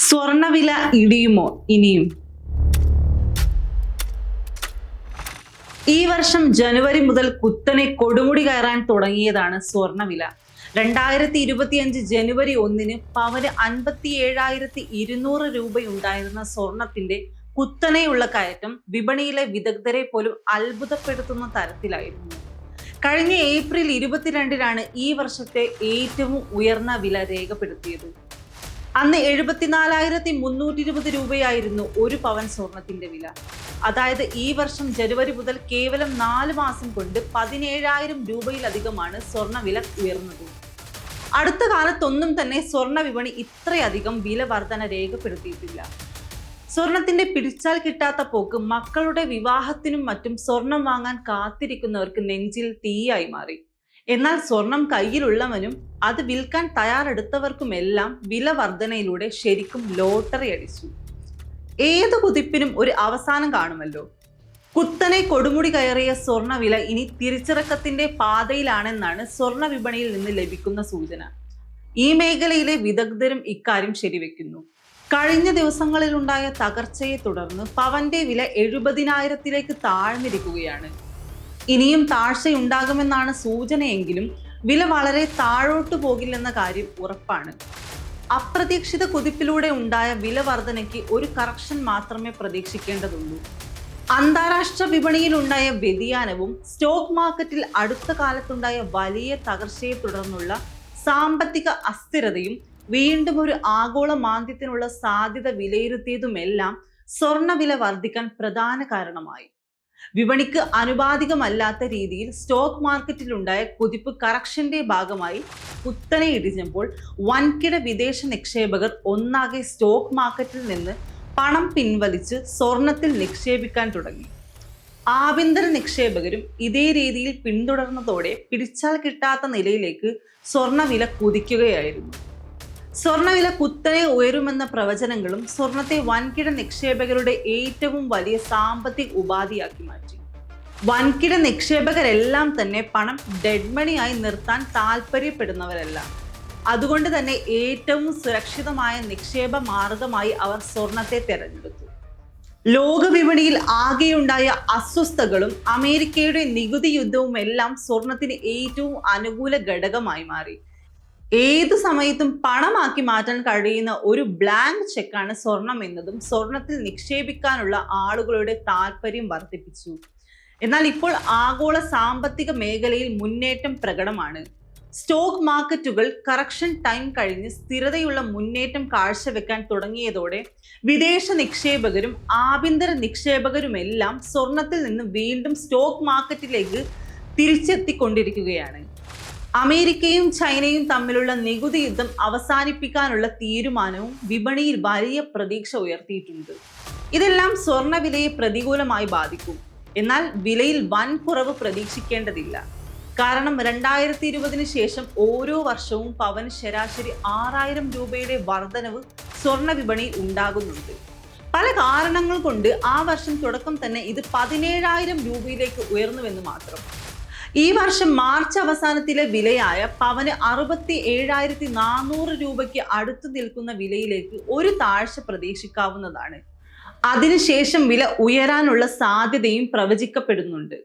സ്വർണവില ഇടിയുമോ ഇനിയും? ഈ വർഷം ജനുവരി മുതൽ കുത്തനെ കൊടുമുടി കയറാൻ തുടങ്ങിയതാണ് സ്വർണവില. 2025 ജനുവരി 1 പവന് 57,200 രൂപയുണ്ടായിരുന്ന സ്വർണത്തിന്റെ കുത്തനെയുള്ള കയറ്റം വിപണിയിലെ വിദഗ്ധരെ പോലും അത്ഭുതപ്പെടുത്തുന്ന തരത്തിലായിരുന്നു. കഴിഞ്ഞ ഏപ്രിൽ 22 ഈ വർഷത്തെ ഏറ്റവും ഉയർന്ന വില രേഖപ്പെടുത്തിയത്. അന്ന് 74,320 രൂപയായിരുന്നു ഒരു പവൻ സ്വർണത്തിന്റെ വില. അതായത് ഈ വർഷം ജനുവരി മുതൽ കേവലം 4 മാസം കൊണ്ട് 17,000 രൂപയിലധികമാണ് സ്വർണ്ണവില ഉയർന്നത്. അടുത്ത കാലത്തൊന്നും തന്നെ സ്വർണ്ണ വിപണി ഇത്രയധികം വില വർധന രേഖപ്പെടുത്തിയിട്ടില്ല. സ്വർണത്തിന്റെ പിടിച്ചാൽ കിട്ടാത്ത പോക്ക് മക്കളുടെ വിവാഹത്തിനും മറ്റും സ്വർണം വാങ്ങാൻ കാത്തിരിക്കുന്നവർക്ക് നെഞ്ചിൽ തീയായി മാറി. എന്നാൽ സ്വർണം കയ്യിലുള്ളവനും അത് വിൽക്കാൻ തയ്യാറെടുത്തവർക്കുമെല്ലാം വില വർധനയിലൂടെ ശരിക്കും ലോട്ടറി അടിച്ചു. ഏതു കുതിപ്പിനും ഒരു അവസാനം കാണുമല്ലോ. കുത്തനെ കൊടുമുടി കയറിയ സ്വർണ്ണവില ഇനി തിരിച്ചിറക്കത്തിന്റെ പാതയിലാണെന്നാണ് സ്വർണ്ണ വിപണിയിൽ നിന്ന് ലഭിക്കുന്ന സൂചന. ഈ മേഖലയിലെ വിദഗ്ധരും ഇക്കാര്യം ശരിവെക്കുന്നു. കഴിഞ്ഞ ദിവസങ്ങളിലുണ്ടായ തകർച്ചയെ തുടർന്ന് പവന്റെ വില 70,000-ലേക്ക് താഴ്ന്നിരിക്കുകയാണ്. ഇനിയും താഴ്ചയുണ്ടാകുമെന്നാണ് സൂചനയെങ്കിലും വില വളരെ താഴോട്ടു പോകില്ലെന്ന കാര്യം ഉറപ്പാണ്. അപ്രതീക്ഷിത കുതിപ്പിലൂടെ ഉണ്ടായ വില വർധനയ്ക്ക് ഒരു കറക്ഷൻ മാത്രമേ പ്രതീക്ഷിക്കേണ്ടതുള്ളൂ. അന്താരാഷ്ട്ര വിപണിയിലുണ്ടായ വ്യതിയാനവും സ്റ്റോക്ക് മാർക്കറ്റിൽ അടുത്ത കാലത്തുണ്ടായ വലിയ തകർച്ചയെ തുടർന്നുള്ള സാമ്പത്തിക അസ്ഥിരതയും വീണ്ടും ഒരു ആഗോള മാന്ദ്യത്തിനുള്ള സാധ്യത വിലയിരുത്തിയതുമെല്ലാം സ്വർണ്ണവില വർദ്ധിക്കാൻ പ്രധാന കാരണമായി. വിപണിക്ക് അനുപാതികമല്ലാത്ത രീതിയിൽ സ്റ്റോക്ക് മാർക്കറ്റിലുണ്ടായ കുതിപ്പ് കറക്ഷന്റെ ഭാഗമായി കുത്തനെ ഇടിഞ്ഞപ്പോൾ വൻകിട വിദേശ നിക്ഷേപകർ ഒന്നാകെ സ്റ്റോക്ക് മാർക്കറ്റിൽ നിന്ന് പണം പിൻവലിച്ച് സ്വർണത്തിൽ നിക്ഷേപിക്കാൻ തുടങ്ങി. ആഭ്യന്തര നിക്ഷേപകരും ഇതേ രീതിയിൽ പിന്തുടർന്നതോടെ പിടിച്ചാൽ കിട്ടാത്ത നിലയിലേക്ക് സ്വർണ്ണവില കുതിക്കുകയായിരുന്നു. സ്വർണ്ണവില കുത്തനെ ഉയരുമെന്ന പ്രവചനങ്ങളും സ്വർണത്തെ വൻകിട നിക്ഷേപകരുടെ ഏറ്റവും വലിയ സാമ്പത്തിക ഉപാധിയാക്കി മാറ്റി. വൻകിട നിക്ഷേപകരെല്ലാം തന്നെ പണം ഡെഡ് മണിയായി നിർത്താൻ താല്പര്യപ്പെടുന്നവരല്ല. അതുകൊണ്ട് തന്നെ ഏറ്റവും സുരക്ഷിതമായ നിക്ഷേപ മാർഗമായി അവർ സ്വർണത്തെ തെരഞ്ഞെടുത്തു. ലോക വിപണിയിൽ ആകെയുണ്ടായ അസ്വസ്ഥതകളും അമേരിക്കയുടെ നികുതി യുദ്ധവും എല്ലാം സ്വർണത്തിന് ഏറ്റവും അനുകൂല ഘടകമായി മാറി. ഏതു സമയത്തും പണമാക്കി മാറ്റാൻ കഴിയുന്ന ഒരു ബ്ലാങ്ക് ചെക്കാണ് സ്വർണം എന്നതും സ്വർണത്തിൽ നിക്ഷേപിക്കാനുള്ള ആളുകളുടെ താല്പര്യം വർദ്ധിപ്പിച്ചു. എന്നാൽ ഇപ്പോൾ ആഗോള സാമ്പത്തിക മേഖലയിൽ മുന്നേറ്റം പ്രകടമാണ്. സ്റ്റോക്ക് മാർക്കറ്റുകൾ കറക്ഷൻ ടൈം കഴിഞ്ഞ് സ്ഥിരതയുള്ള മുന്നേറ്റം കാഴ്ചവെക്കാൻ തുടങ്ങിയതോടെ വിദേശ നിക്ഷേപകരും ആഭ്യന്തര നിക്ഷേപകരുമെല്ലാം സ്വർണത്തിൽ നിന്ന് വീണ്ടും സ്റ്റോക്ക് മാർക്കറ്റിലേക്ക് തിരിച്ചെത്തിക്കൊണ്ടിരിക്കുകയാണ്. അമേരിക്കയും ചൈനയും തമ്മിലുള്ള നികുതി യുദ്ധം അവസാനിപ്പിക്കാനുള്ള തീരുമാനവും വിപണിയിൽ വലിയ പ്രതീക്ഷ ഉയർത്തിയിട്ടുണ്ട്. ഇതെല്ലാം സ്വർണ്ണവിലയെ പ്രതികൂലമായി ബാധിക്കും. എന്നാൽ വിലയിൽ വൻ കുറവ് പ്രതീക്ഷിക്കേണ്ടതില്ല. കാരണം 2020 ശേഷം ഓരോ വർഷവും പവന് ശരാശരി 6,000 രൂപയുടെ വർധനവ് സ്വർണ്ണ വിപണിയിൽ ഉണ്ടാകുന്നുണ്ട്. പല കാരണങ്ങൾ കൊണ്ട് ആ വർഷം തുടക്കം തന്നെ ഇത് 17,000 രൂപയിലേക്ക് ഉയർന്നുവെന്ന് മാത്രം. ഈ വർഷം മാർച്ച് അവസാനത്തിലെ വിലയായ പവന് 67,400 രൂപയ്ക്ക് അടുത്തു നിൽക്കുന്ന വിലയിലേക്ക് ഒരു താഴ്ച പ്രതീക്ഷിക്കാവുന്നതാണ്. അതിനുശേഷം വില ഉയരാനുള്ള സാധ്യതയും പ്രവചിക്കപ്പെടുന്നുണ്ട്.